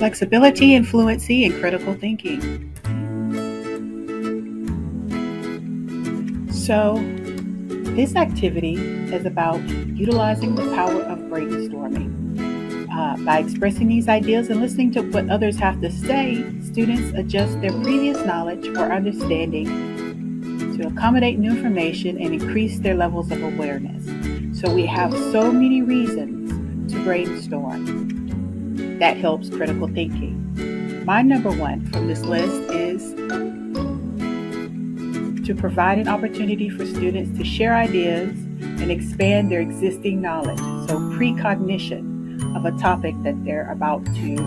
Flexibility and fluency in critical thinking. So, this activity is about utilizing the power of brainstorming. By expressing these ideas and listening to what others have to say, students adjust their previous knowledge or understanding to accommodate new information and increase their levels of awareness. So we have so many reasons to brainstorm. That helps critical thinking. My number one from this list is to provide an opportunity for students to share ideas and expand their existing knowledge. So precognition of a topic that they're about to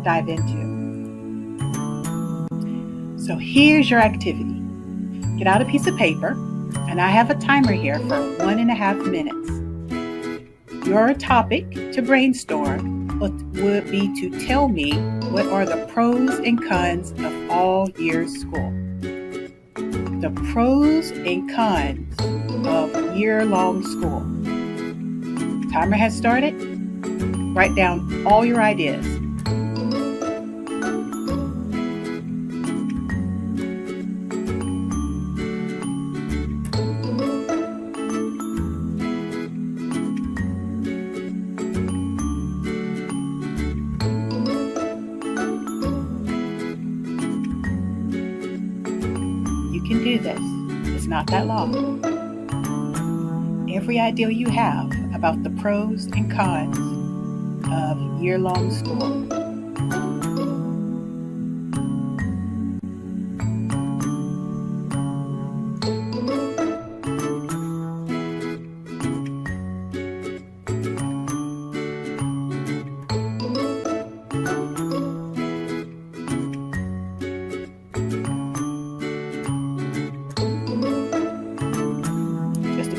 dive into. So here's your activity. Get out a piece of paper, and I have a timer here for 1.5 minutes. Your topic to brainstorm would be to tell me what are the pros and cons of all years school. The pros and cons of year-long school. Timer has started. Write down all your ideas. You can do this. It's not that long. Every idea you have about the pros and cons of year-long school.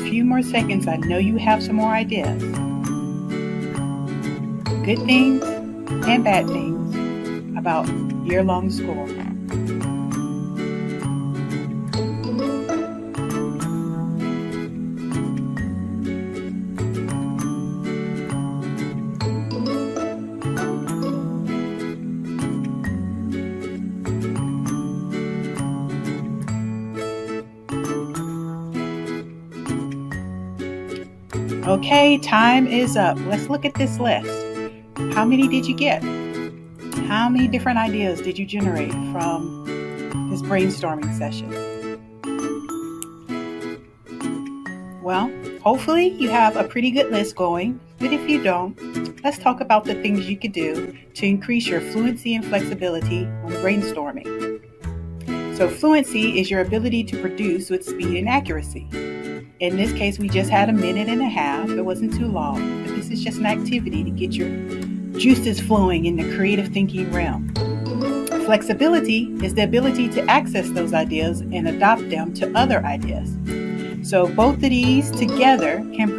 Few more seconds. I know you have some more ideas. Good things and bad things about year-long school. Okay, time is up. Let's look at this list. How many did you get? How many different ideas did you generate from this brainstorming session? Well, hopefully you have a pretty good list going, but if you don't, let's talk about the things you could do to increase your fluency and flexibility when brainstorming. So fluency is your ability to produce with speed and accuracy. In this case, we just had 1.5 minutes. It wasn't too long, but this is just an activity to get your juices flowing in the creative thinking realm. Flexibility is the ability to access those ideas and adopt them to other ideas. So both of these together can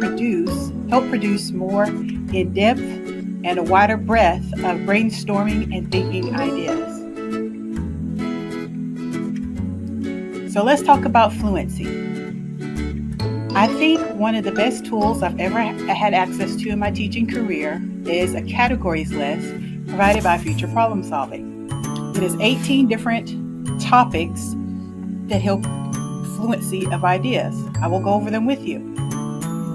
help produce more in-depth and a wider breadth of brainstorming and thinking ideas. So let's talk about fluency. I think one of the best tools I've ever had access to in my teaching career is a categories list provided by Future Problem Solving. It is 18 different topics that help fluency of ideas. I will go over them with you.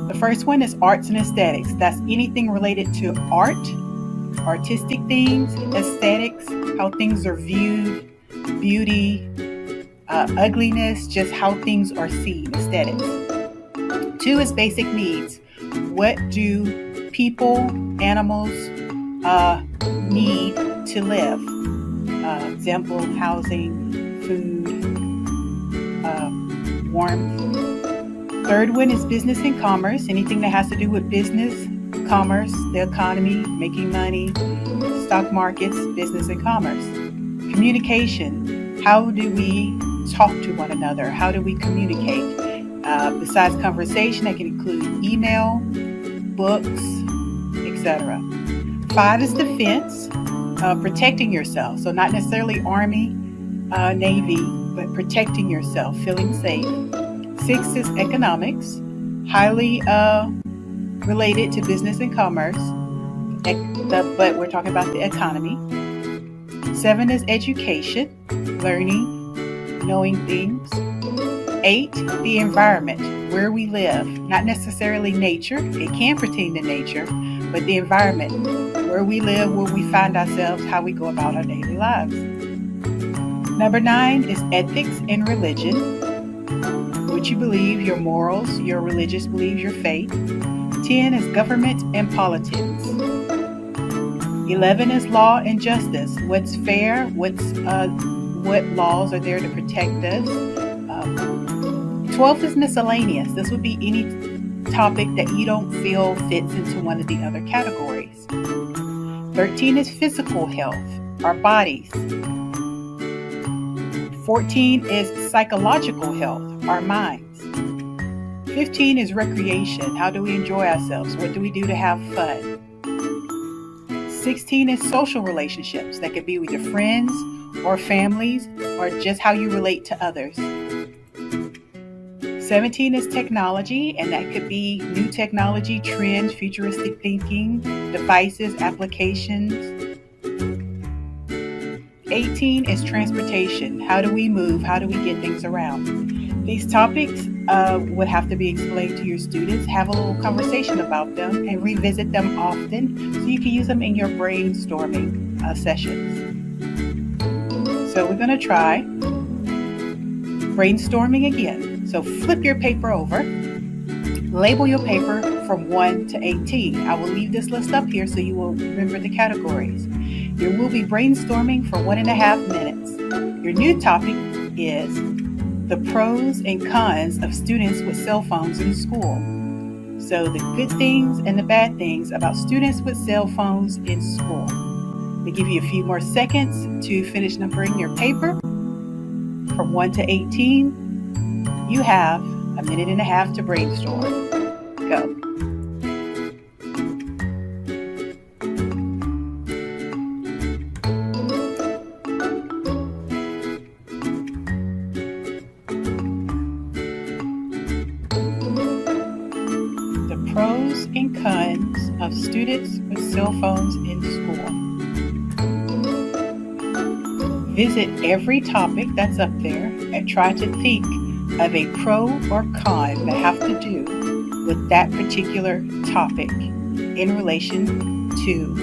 The first one is arts and aesthetics. That's anything related to art, artistic things, aesthetics, how things are viewed, beauty, ugliness, just how things are seen, aesthetics. 2 is basic needs. What do people, animals need to live? Example, housing, food, warmth. 3rd one is business and commerce. Anything that has to do with business, commerce, the economy, making money, stock markets, business and commerce. Communication. How do we talk to one another? How do we communicate? Besides conversation, that can include email, books, etc. 5 is defense, protecting yourself. So not necessarily Army, Navy, but protecting yourself, feeling safe. 6 is economics, highly related to business and commerce. but we're talking about the economy. 7 is education, learning, knowing things. 8, the environment, where we live, not necessarily nature. It can pertain to nature, but the environment, where we live, where we find ourselves, how we go about our daily lives. Number 9 is ethics and religion, what you believe, your morals, your religious beliefs, your faith. 10 is government and politics. 11 is law and justice, what's fair, what laws are there to protect us. 12 is miscellaneous. This would be any topic that you don't feel fits into one of the other categories. 13 is physical health, our bodies. 14 is psychological health, our minds. 15 is recreation. How do we enjoy ourselves? What do we do to have fun? 16 is social relationships. That could be with your friends or families or just how you relate to others. 17 is technology, and that could be new technology, trends, futuristic thinking, devices, applications. 18 is transportation. How do we move? How do we get things around? These topics would have to be explained to your students. Have a little conversation about them and revisit them often so you can use them in your brainstorming sessions. So we're going to try brainstorming again. So flip your paper over, label your paper from 1 to 18. I will leave this list up here so you will remember the categories. You will be brainstorming for 1.5 minutes. Your new topic is the pros and cons of students with cell phones in school. So the good things and the bad things about students with cell phones in school. We give you a few more seconds to finish numbering your paper from 1 to 18. You have 1.5 minutes to brainstorm. Go. The pros and cons of students with cell phones in school. Visit every topic that's up there and try to think of a pro or con that have to do with that particular topic in relation to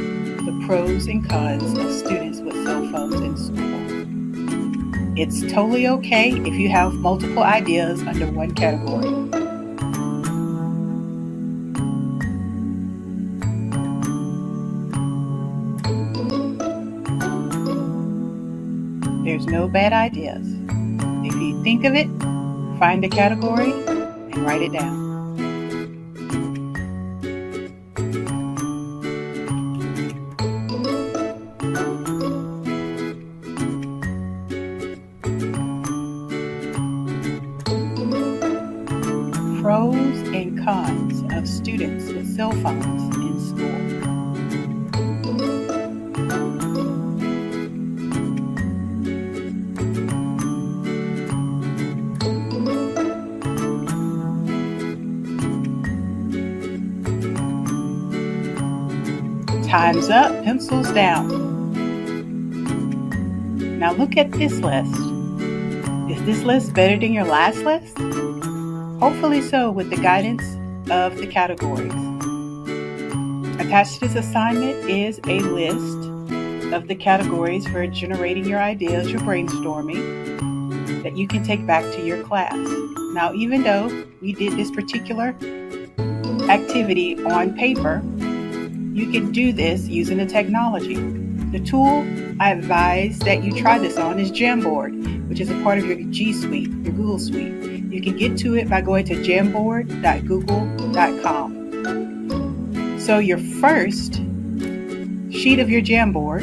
the pros and cons of students with cell phones in school. It's totally okay if you have multiple ideas under one category. There's no bad ideas. If you think of it, find a category and write it down. Pros and cons of students with cell phones in school. Time's up, pencils down. Now look at this list. Is this list better than your last list? Hopefully so, with the guidance of the categories. Attached to this assignment is a list of the categories for generating your ideas, your brainstorming, that you can take back to your class. Now, even though we did this particular activity on paper, you can do this using the technology. The tool I advise that you try this on is Jamboard, which is a part of your G Suite, your Google Suite. You can get to it by going to jamboard.google.com. So your first sheet of your Jamboard,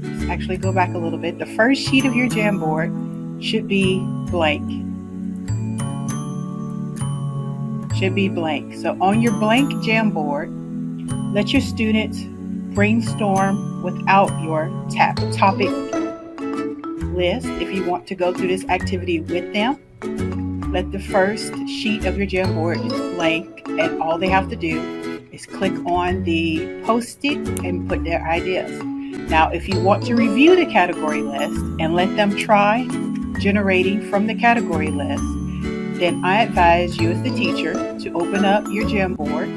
let's actually go back a little bit. The first sheet of your Jamboard should be blank. So on your blank Jamboard, let your students brainstorm without your topic list. If you want to go through this activity with them, let the first sheet of your Jamboard is blank, and all they have to do is click on the post-it and put their ideas. Now, if you want to review the category list and let them try generating from the category list, then I advise you as the teacher to open up your Jamboard,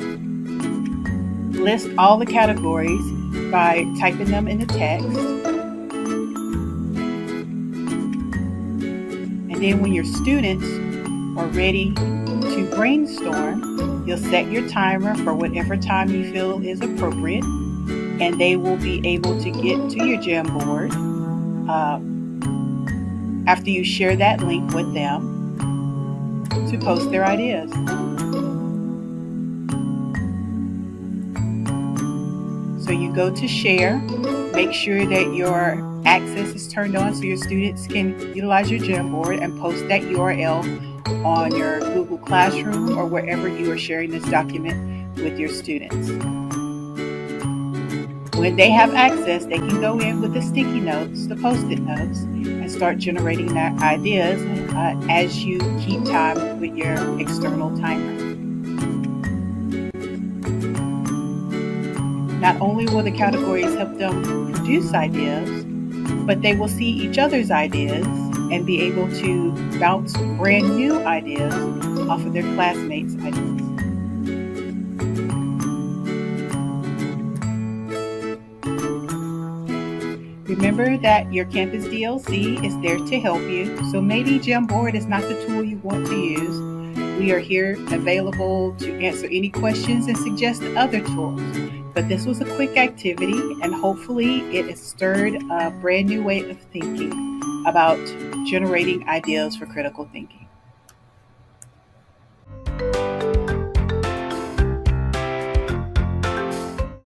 list all the categories by typing them in the text, and then when your students are ready to brainstorm, you'll set your timer for whatever time you feel is appropriate, and they will be able to get to your Jamboard after you share that link with them to post their ideas. So you go to share, make sure that your access is turned on so your students can utilize your Jamboard and post that URL on your Google Classroom or wherever you are sharing this document with your students. When they have access, they can go in with the sticky notes, the post-it notes, and start generating their ideas as you keep time with your external timer. Not only will the categories help them produce ideas, but they will see each other's ideas and be able to bounce brand new ideas off of their classmates' ideas. Remember that your campus DLC is there to help you, so maybe Jamboard is not the tool you want to use. We are here available to answer any questions and suggest other tools. But this was a quick activity, and hopefully it has stirred a brand new way of thinking about generating ideas for critical thinking.